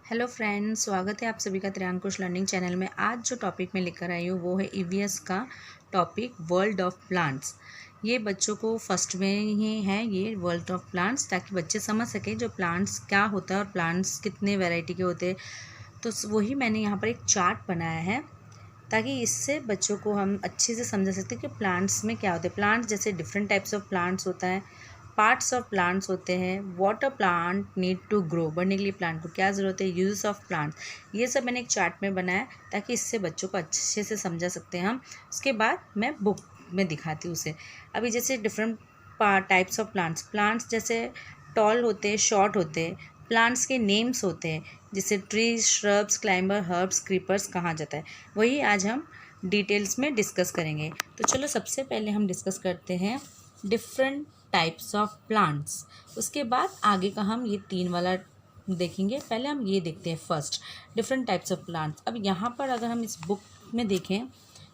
Hello friends, स्वागत है आप सभी का त्रियांकुश लर्निंग चैनल में। आज जो टॉपिक मैं लेकर आई हूँ वो है ईवीएस का टॉपिक वर्ल्ड ऑफ प्लांट्स। ये बच्चों को फर्स्ट में ही है ये वर्ल्ड ऑफ प्लांट्स, ताकि बच्चे समझ सकें जो प्लांट्स क्या होता है और प्लांट्स कितने वैरायटी के होते हैं। तो वही मैंने यहाँ पर एक चार्ट बनाया है ताकि इससे बच्चों को हम अच्छे से समझा सकते हैं कि प्लांट्स में क्या होते हैं। प्लांट्स जैसे डिफरेंट टाइप्स ऑफ प्लांट्स होता है, पार्ट्स ऑफ प्लांट्स होते हैं, water plant need to grow, बढ़ने के लिए प्लांट को क्या ज़रूरत है, यूज़ ऑफ प्लांट्स, ये सब मैंने एक चार्ट में बनाया ताकि इससे बच्चों को अच्छे से समझा सकते हैं हम। उसके बाद मैं बुक में दिखाती हूँ उसे। अभी जैसे डिफरेंट टाइप्स ऑफ प्लांट्स जैसे टॉल होते हैं, शॉर्ट होते हैं, प्लांट्स के नेम्स होते हैं जैसे trees, shrubs, climber, herbs, creepers कहा जाता है। वही आज हम डिटेल्स में डिस्कस करेंगे। तो चलो सबसे पहले हम डिस्कस करते हैं डिफरेंट टाइप्स ऑफ प्लांट्स। उसके बाद आगे का हम ये 3 वाला देखेंगे। पहले हम ये देखते हैं first different types of plants. अब यहाँ पर अगर हम इस बुक में देखें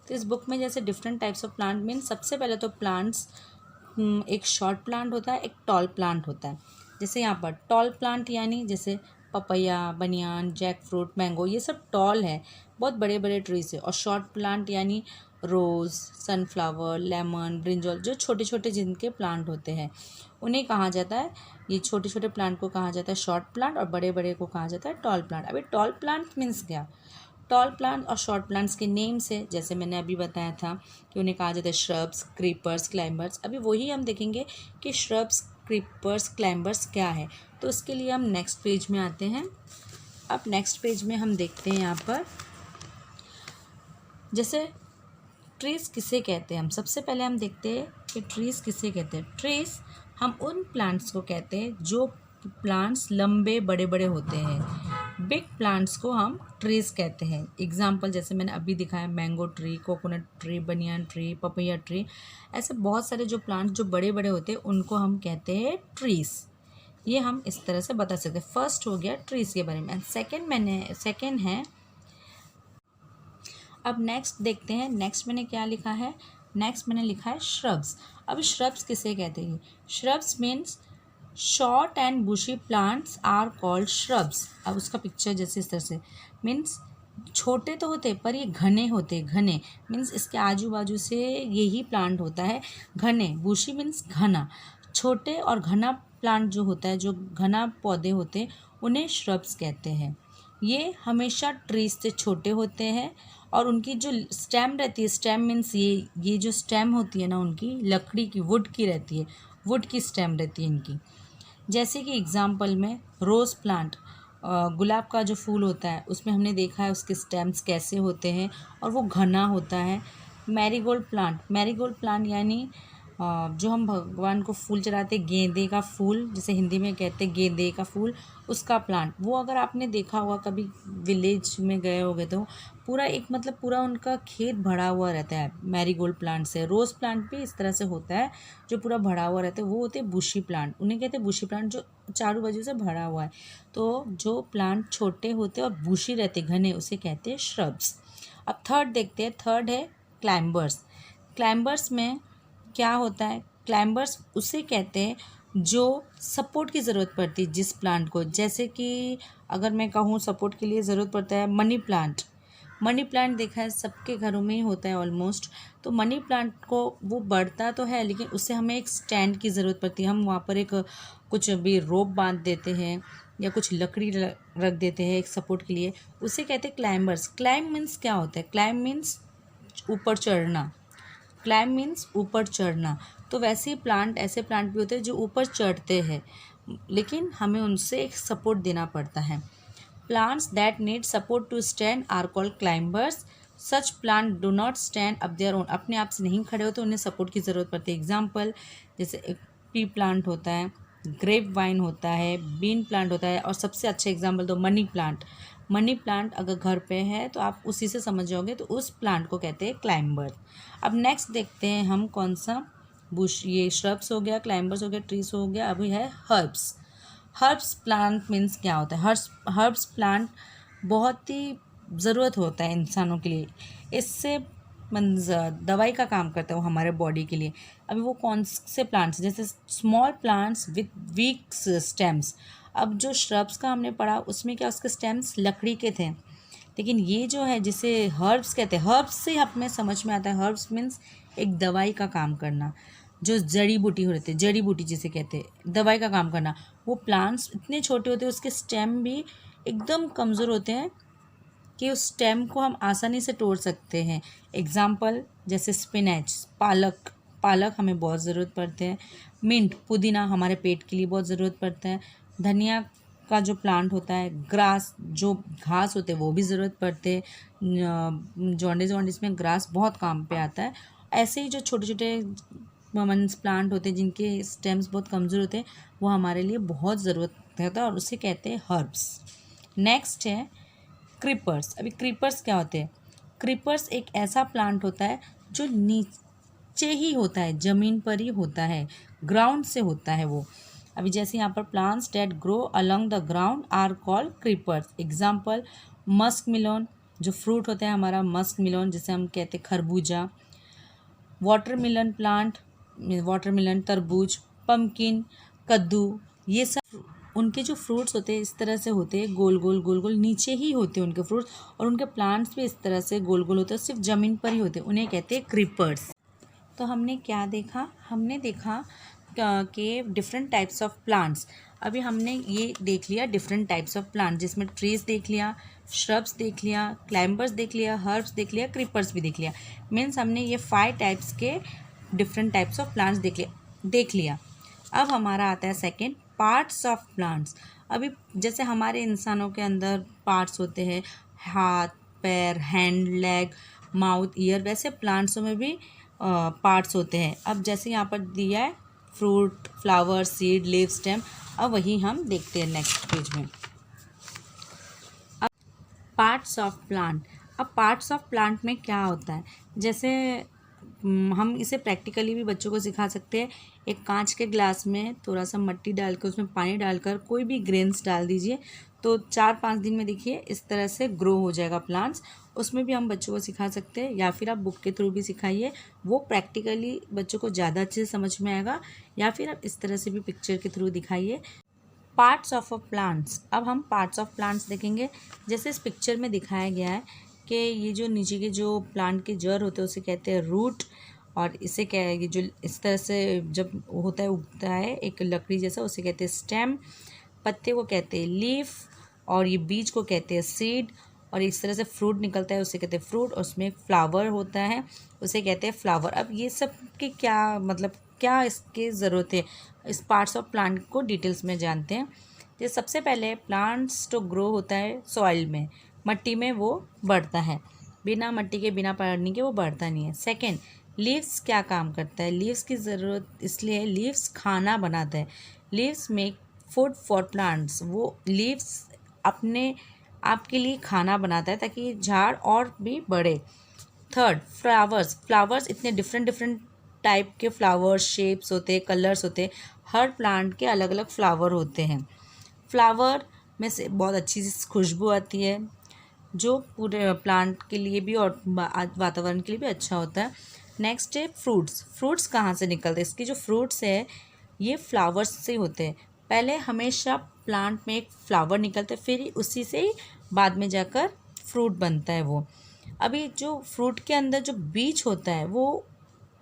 तो इस बुक में जैसे different types of plant mean सबसे पहले तो प्लांट्स एक शॉर्ट प्लांट होता है, एक टॉल प्लांट होता है। जैसे यहाँ पर टॉल प्लांट यानी जैसे पपैया, बनियान, जैक फ्रूट, मैंगो, ये सब टॉल है, बहुत बड़े बड़े ट्रीज है। और शॉर्ट प्लांट यानी रोज़, सनफ्लावर, लेमन, ब्रिंजॉल, जो छोटे छोटे जिनके प्लांट होते हैं उन्हें कहा जाता है, ये छोटे छोटे प्लांट को कहा जाता है शॉर्ट प्लांट और बड़े बड़े को कहा जाता है टॉल प्लांट। अभी टॉल प्लांट मीन्स क्या? टॉल प्लांट और शॉर्ट प्लांट्स के नेम से जैसे मैंने अभी बताया था कि उन्हें कहा जाता है श्रब्स, क्रीपर्स, क्लाइंबर्स। अभी वही हम देखेंगे कि श्रब्स, क्रीपर्स, क्लाइंबर्स क्या है। तो उसके लिए हम नेक्स्ट पेज में आते हैं। अब नेक्स्ट पेज में हम देखते हैं यहाँ पर जैसे ट्रीज़ किसे कहते हैं। हम सबसे पहले हम देखते हैं कि ट्रीज़ किसे कहते हैं। ट्रीज़ हम उन प्लांट्स को कहते हैं जो प्लांट्स लंबे बड़े बड़े होते हैं। बिग प्लांट्स को हम ट्रीज़ कहते हैं। एग्जाम्पल जैसे मैंने अभी दिखाया, mango tree, coconut tree, banyan tree, papaya tree, ऐसे बहुत सारे जो प्लांट्स जो बड़े बड़े होते हैं उनको हम कहते हैं ट्रीज़। ये हम इस तरह से बता सकते हैं। फर्स्ट हो गया ट्रीज़ के बारे में। एंड सेकेंड है, अब नेक्स्ट देखते हैं। नेक्स्ट मैंने क्या लिखा है, नेक्स्ट मैंने लिखा है श्रब्स। अब श्रब्स किसे कहते हैं? Shrubs means short and bushy plants are called shrubs. अब उसका पिक्चर जैसे इस तरह से, मीन्स छोटे तो होते पर ये घने होते। घने मीन्स इसके आजू बाजू से यही प्लांट होता है। घने, बुशी मीन्स घना। छोटे और घना प्लांट जो होता है, जो घना पौधे होते हैं उन्हें श्रब्स कहते हैं। ये हमेशा ट्रीज से छोटे होते हैं और उनकी जो स्टेम रहती है, स्टेम मीन्स ये जो स्टेम होती है ना उनकी, लकड़ी की, वुड की रहती है, वुड की स्टेम रहती है इनकी। जैसे कि एग्जाम्पल में रोज़ प्लांट, गुलाब का जो फूल होता है उसमें हमने देखा है उसके स्टेम्स कैसे होते हैं और वो घना होता है। मैरीगोल्ड प्लांट यानी जो हम भगवान को फूल चढ़ाते, गेंदे का फूल, जिसे हिंदी में कहते हैं गेंदे का फूल, उसका प्लांट, वो अगर आपने देखा होगा कभी विलेज में गए होगे तो पूरा एक मतलब पूरा उनका खेत भरा हुआ रहता है मैरीगोल्ड प्लांट से। रोज़ प्लांट भी इस तरह से होता है जो पूरा भरा हुआ रहता है, वो होते हैं बुशी प्लांट। उन्हें कहते हैं बुशी प्लांट, जो चारों वजह से भरा हुआ है। तो जो प्लांट छोटे होते हैं और बुशी रहते, घने, उसे कहते हैं श्रब्स। अब थर्ड देखते हैं। थर्ड है क्लाइंबर्स। क्लाइंबर्स में क्या होता है? क्लाइंबर्स उसे कहते हैं जो सपोर्ट की ज़रूरत पड़ती है जिस प्लांट को। जैसे कि अगर मैं कहूँ सपोर्ट के लिए ज़रूरत पड़ता है मनी प्लांट। मनी प्लांट देखा है सबके घरों में ही होता है ऑलमोस्ट। तो मनी प्लांट को वो बढ़ता तो है लेकिन उससे हमें एक स्टैंड की ज़रूरत पड़ती है। हम वहाँ पर एक कुछ भी रोप बांध देते हैं या कुछ लकड़ी रख देते हैं एक सपोर्ट के लिए, उसे कहते हैं क्लाइंबर्स। क्लाइंब मीन्स क्या होता है? क्लाइंब मीन्स ऊपर चढ़ना। क्लाइंब मीन्स ऊपर चढ़ना। तो वैसे ही प्लांट, ऐसे प्लांट भी होते हैं जो ऊपर चढ़ते हैं लेकिन हमें उनसे एक सपोर्ट देना पड़ता है। Plants that need support to stand are called climbers. Such plant do not stand up their own. अपने आप से नहीं खड़े होते, उन्हें सपोर्ट की ज़रूरत पड़ती है। एग्जाम्पल जैसे एक पी प्लांट होता है, ग्रेप वाइन होता है, बीन प्लांट होता है, और सबसे अच्छा एग्जाम्पल तो मनी प्लांट। मनी प्लांट अगर घर पे है तो आप उसी से समझ जाओगे, तो उस प्लांट को कहते हैं क्लाइंबर। अब नेक्स्ट देखते हैं हम कौन सा। बुश, ये श्रब्स हो गया, क्लाइंबर्स हो गया, ट्रीज हो गया। अभी है हर्ब्स। हर्ब्स प्लांट मीन्स क्या होता है? हर्ब्स प्लांट बहुत ही ज़रूरत होता है इंसानों के लिए। इससे दवाई का काम करता है वो हमारे बॉडी के लिए। अभी वो कौन से प्लांट्स? जैसे small plants with week stems. अब जो श्रब्स का हमने पढ़ा उसमें क्या उसके स्टेम्स लकड़ी के थे, लेकिन ये जो है जिसे हर्ब्स कहते हैं, हर्ब्स से हमें समझ में आता है, हर्ब्स मीन्स एक दवाई का काम करना, जो जड़ी बूटी हो रहते हैं, जड़ी बूटी जिसे कहते हैं, दवाई का काम करना। वो प्लांट्स इतने छोटे होते हैं, उसके स्टेम भी एकदम कमज़ोर होते हैं कि उस स्टेम को हम आसानी से तोड़ सकते हैं। एग्जाम्पल जैसे स्पिनच, पालक, पालक हमें बहुत ज़रूरत पड़ते हैं। मिंट, पुदीना हमारे पेट के लिए बहुत ज़रूरत पड़ता है। धनिया का जो प्लांट होता है, ग्रास जो घास होते हैं वो भी ज़रूरत पड़ते हैं। जॉन्डिस में ग्रास बहुत काम पे आता है। ऐसे ही जो छोटे छोटे मीन्स प्लांट होते हैं जिनके स्टेम्स बहुत कमज़ोर होते हैं, वो हमारे लिए बहुत ज़रूरत होता है और उसे कहते हैं हर्ब्स। नेक्स्ट है क्रीपर्स। अभी क्रीपर्स क्या होते हैं? क्रीपर्स एक ऐसा प्लांट होता है जो नीचे ही होता है, ज़मीन पर ही होता है, ग्राउंड से होता है वो। अभी जैसे यहाँ पर plants that grow along the ground are called creepers. Example musk melon, जो फ्रूट होता है हमारा मस्क मिलोन, जिसे हम कहते हैं खरबूजा। वाटरमेलन प्लांट, वाटरमेलन, तरबूज, पम्पकिन, कद्दू, ये सब उनके जो फ्रूट्स होते हैं इस तरह से होते हैं, गोल गोल गोल गोल नीचे ही होते हैं उनके फ्रूट्स, और उनके प्लांट्स भी इस तरह से गोल गोल होते हैं, सिर्फ ज़मीन पर ही होते हैं, उन्हें कहते हैं क्रीपर्स। तो हमने क्या देखा? हमने देखा कि डिफरेंट टाइप्स ऑफ प्लांट्स। अभी हमने ये देख लिया डिफरेंट टाइप्स ऑफ प्लांट, जिसमें ट्रीज देख लिया, श्रब्स देख लिया, क्लाइंबर्स देख लिया, हर्ब्स देख लिया, क्रीपर्स भी देख लिया। मीन्स हमने ये 5 टाइप्स के डिफरेंट टाइप्स ऑफ प्लांट्स देख लिया। अब हमारा आता है सेकेंड, पार्ट्स ऑफ प्लांट्स। अभी जैसे हमारे इंसानों के अंदर पार्ट्स होते हैं, हाथ, पैर, हैंड, लेग, माउथ, ईयर, वैसे प्लांट्सों में भी पार्ट्स होते हैं। अब जैसे यहाँ पर दिया है fruit, flower, seed, leave, stem. अब वही हम देखते हैं नेक्स्ट पेज में। अब पार्ट्स ऑफ प्लांट। अब पार्ट्स ऑफ प्लांट में क्या होता है? जैसे हम इसे प्रैक्टिकली भी बच्चों को सिखा सकते हैं। एक कांच के ग्लास में थोड़ा सा मिट्टी डालकर उसमें पानी डालकर कोई भी ग्रेन्स डाल दीजिए, तो 4-5 दिन में देखिए इस तरह से ग्रो हो जाएगा प्लांट्स। उसमें भी हम बच्चों को सिखा सकते हैं, या फिर आप बुक के थ्रू भी सिखाइए, वो प्रैक्टिकली बच्चों को ज़्यादा अच्छे से समझ में आएगा, या फिर आप इस तरह से भी पिक्चर के थ्रू दिखाइए। Parts of a plants. अब हम पार्ट्स ऑफ प्लांट्स देखेंगे। जैसे इस पिक्चर में दिखाया गया है कि ये जो नीचे के जो प्लांट के जड़ होते हैं उसे कहते हैं रूट, और इसे क्या है, ये जो इस तरह से जब होता है, उगता है एक लकड़ी जैसा, उसे कहते हैं स्टेम। पत्ते को कहते हैं लीफ, और ये बीज को कहते हैं सीड, और इस तरह से फ्रूट निकलता है उसे कहते हैं फ्रूट, और उसमें एक फ्लावर होता है उसे कहते हैं फ्लावर। अब ये सब के क्या मतलब, क्या इसकी ज़रूरत है, इस पार्ट्स ऑफ प्लांट को डिटेल्स में जानते हैं। तो सबसे पहले प्लांट्स तो ग्रो होता है सॉइल में, मट्टी में वो बढ़ता है, बिना मट्टी के, बिना पानी के वो बढ़ता नहीं है। सेकेंड, लीव्स क्या काम करता है? लीव्स की ज़रूरत इसलिए, लीव्स खाना बनाता है। Leaves make food for plants. वो लीव्स अपने आपके लिए खाना बनाता है ताकि झाड़ और भी बढ़े। Third, flowers. फ्लावर्स इतने डिफरेंट टाइप के फ्लावर्स, शेप्स होते हैं, कलर्स होते हैं, हर प्लांट के अलग अलग फ्लावर होते हैं। फ्लावर में से बहुत अच्छी सी खुशबू आती है, जो पूरे प्लांट के लिए भी और वातावरण के लिए भी अच्छा होता है। नेक्स्ट है फ्रूट्स। फ्रूट्स कहाँ से निकलते हैं? इसके जो फ्रूट्स है ये फ्लावर्स से होते हैं। पहले हमेशा प्लांट में एक फ्लावर निकलता है, फिर उसी से ही बाद में जाकर फ्रूट बनता है वो। अभी जो फ्रूट के अंदर जो बीज होता है वो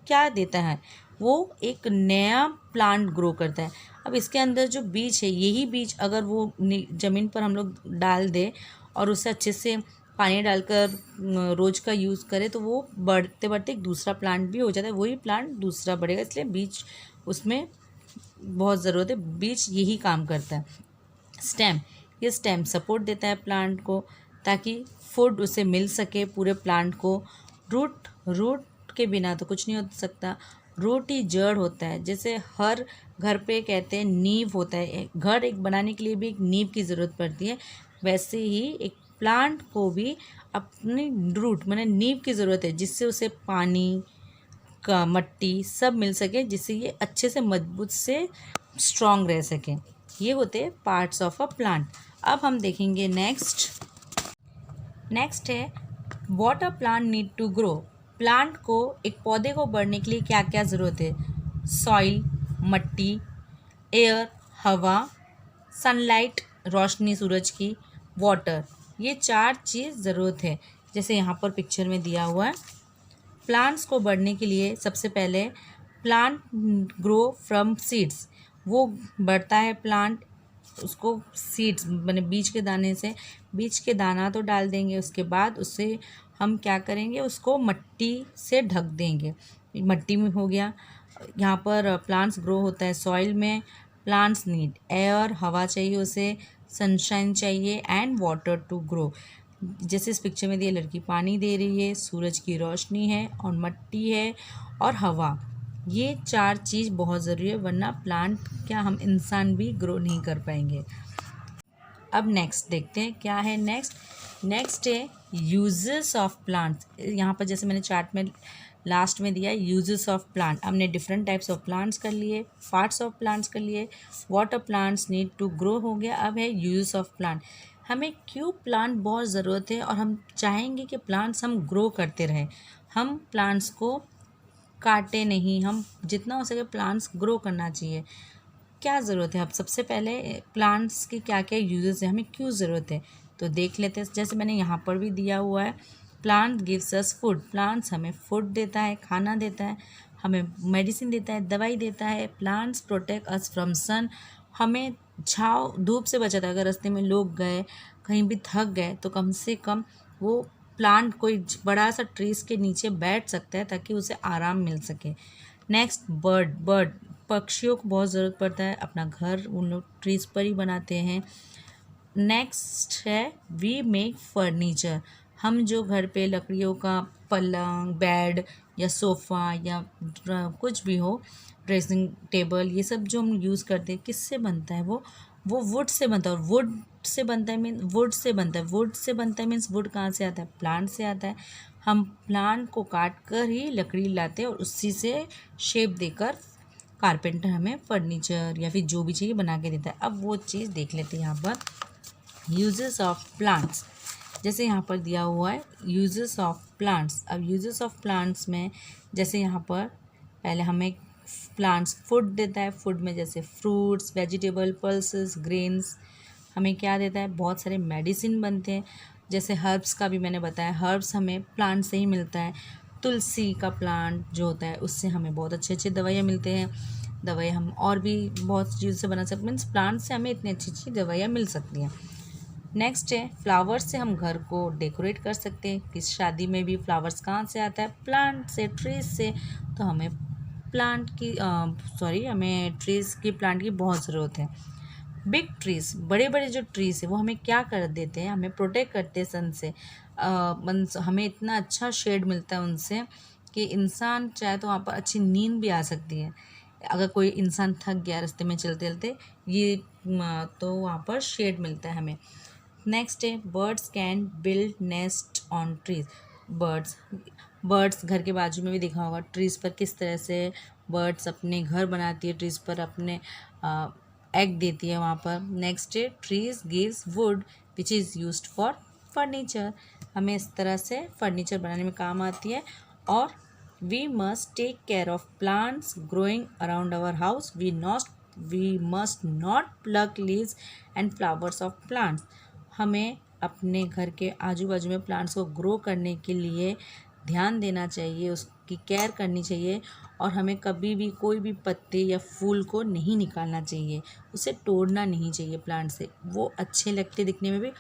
क्या देता है? वो एक नया प्लांट ग्रो करता है। अब इसके अंदर जो बीज है, यही बीज अगर वो ज़मीन पर हम लोग डाल दें और उसे अच्छे से पानी डालकर रोज़ का यूज़ करें, तो वो बढ़ते बढ़ते एक दूसरा प्लांट भी हो जाता है, वही प्लांट दूसरा बढ़ेगा। इसलिए बीज उसमें बहुत ज़रूरत है, बीज यही काम करता है। स्टेम, ये स्टेम सपोर्ट देता है प्लांट को ताकि फूड उसे मिल सके पूरे प्लांट को। रूट, रूट के बिना तो कुछ नहीं हो सकता, रूट ही जड़ होता है। जैसे हर घर पे कहते हैं नींव होता है, घर एक बनाने के लिए भी एक नींव की ज़रूरत पड़ती है, वैसे ही एक प्लांट को भी अपनी रूट माने नींव की ज़रूरत है, जिससे उसे पानी का, मट्टी सब मिल सके, जिससे ये अच्छे से मजबूत से स्ट्रॉन्ग रह सके। ये होते हैं पार्ट्स ऑफ अ प्लांट। अब हम देखेंगे नेक्स्ट है what a plant need to grow. Plant को, एक पौधे को बढ़ने के लिए क्या क्या ज़रूरत है? सॉइल, मट्टी, एयर, हवा, सनलाइट रोशनी सूरज की, वाटर, ये 4 चीज़ ज़रूरत है। जैसे यहाँ पर पिक्चर में दिया हुआ है, प्लांट्स को बढ़ने के लिए सबसे पहले प्लांट ग्रो फ्रॉम सीड्स, वो बढ़ता है प्लांट, उसको सीड्स मैंने बीज के दाने से, बीज के दाना तो डाल देंगे, उसके बाद उससे हम क्या करेंगे, उसको मिट्टी से ढक देंगे, मिट्टी में हो गया। यहाँ पर प्लांट्स ग्रो होता है सॉइल में, प्लांट्स नीड एयर, हवा चाहिए उसे, सनशाइन चाहिए एंड वाटर टू ग्रो। जैसे इस पिक्चर में दिए, लड़की पानी दे रही है, सूरज की रोशनी है और मिट्टी है और हवा, ये 4 चीज़ बहुत ज़रूरी है, वरना प्लांट क्या हम इंसान भी ग्रो नहीं कर पाएंगे। अब नेक्स्ट देखते हैं क्या है नेक्स्ट है यूजेस ऑफ प्लांट्स। यहाँ पर जैसे मैंने चार्ट में लास्ट में दिया है यूजेस ऑफ प्लांट, हमने डिफरेंट टाइप्स ऑफ प्लांट्स कर लिए, पार्ट्स ऑफ प्लांट्स कर लिए, water plants need to grow हो गया। अब है यूजेस ऑफ प्लांट, हमें क्यों प्लांट बहुत ज़रूरत है और हम चाहेंगे कि प्लांट्स हम ग्रो करते रहें, हम प्लांट्स को काटे नहीं, हम जितना हो सके प्लांट्स ग्रो करना चाहिए। क्या ज़रूरत है, अब सबसे पहले प्लांट्स की क्या क्या यूजेस है, हमें क्यों ज़रूरत है तो देख लेते हैं। जैसे मैंने यहाँ पर भी दिया हुआ है, plant gives us food, plants हमें फूड देता है, खाना देता है, हमें मेडिसिन देता है, दवाई देता है। Plants protect us from sun, हमें छाँव धूप से बचाता है, अगर रास्ते में लोग गए कहीं भी थक गए तो कम से कम वो प्लांट कोई बड़ा सा ट्रीज के नीचे बैठ सकता है ताकि उसे आराम मिल सके। नेक्स्ट बर्ड, पक्षियों को बहुत ज़रूरत पड़ता है, अपना घर उन लोग ट्रीज पर ही बनाते हैं। नेक्स्ट है वी मेक फर्नीचर, हम जो घर पे लकड़ियों का पलंग, बेड या सोफ़ा या कुछ भी हो, ड्रेसिंग टेबल, ये सब जो हम यूज़ करते हैं किससे बनता है, वो वुड से बनता है। और वुड से बनता है मीन्स वुड कहाँ से आता है, प्लांट से आता है। हम प्लांट को काट कर ही लकड़ी लाते हैं और उसी से शेप देकर कारपेंटर हमें फर्नीचर या फिर जो भी चाहिए बना के देता है। अब वो चीज़ देख लेते हैं यहाँ पर, यूजेस ऑफ प्लांट्स। जैसे यहाँ पर दिया हुआ है यूजेस ऑफ प्लांट्स। अब यूजेस ऑफ प्लांट्स में जैसे यहाँ पर पहले हमें प्लांट्स फूड देता है, फूड में जैसे फ्रूट्स, वेजिटेबल, पल्सेस, ग्रेन्स, हमें क्या देता है, बहुत सारे मेडिसिन बनते हैं। जैसे हर्ब्स का भी मैंने बताया, हर्ब्स हमें प्लांट से ही मिलता है। तुलसी का प्लांट जो होता है उससे हमें बहुत अच्छे अच्छे दवाइयाँ मिलते हैं, दवाई हम और भी बहुत चीज़ से बना सकते हैं, मीन्स प्लांट से हमें इतनी अच्छी अच्छी दवाइयाँ मिल सकती हैं। नेक्स्ट है फ्लावर्स से हम घर को डेकोरेट कर सकते हैं, किस शादी में भी फ्लावर्स कहाँ से आता है, प्लांट से, ट्रीज से। तो हमें हमें ट्रीज की, प्लांट की बहुत ज़रूरत है। बिग ट्रीज, बड़े बड़े जो ट्रीज है वो हमें क्या कर देते हैं, हमें प्रोटेक्ट करते हैं सन से, हमें इतना अच्छा शेड मिलता है उनसे कि इंसान चाहे तो वहाँ पर अच्छी नींद भी आ सकती है। अगर कोई इंसान थक गया रास्ते में चलते चलते, ये तो वहाँ पर शेड मिलता है हमें। नेक्स्ट है birds can build nest on trees, birds घर के बाजू में भी देखा होगा ट्रीज़ पर किस तरह से बर्ड्स अपने घर बनाती है, ट्रीज़ पर अपने एग देती है वहाँ पर। नेक्स्ट है trees gives would which is used for furniture, हमें इस तरह से फर्नीचर बनाने में काम आती है। और we must take care of plants growing around our house, we must not pluck leaves and flowers of plants, हमें अपने घर के आजू बाजू में प्लांट्स को ग्रो करने के लिए ध्यान देना चाहिए, उसकी केयर करनी चाहिए और हमें कभी भी कोई भी पत्ते या फूल को नहीं निकालना चाहिए, उसे तोड़ना नहीं चाहिए प्लांट से, वो अच्छे लगते दिखने में भी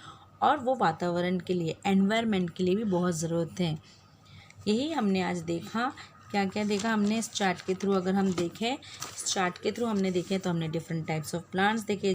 और वो वातावरण के लिए, एनवायरनमेंट के लिए भी बहुत ज़रूरत है। यही हमने आज देखा, क्या क्या देखा हमने इस चार्ट के थ्रू। अगर हम देखें इस चार्ट के थ्रू हमने देखे तो हमने डिफरेंट टाइप्स ऑफ प्लांट्स देखे,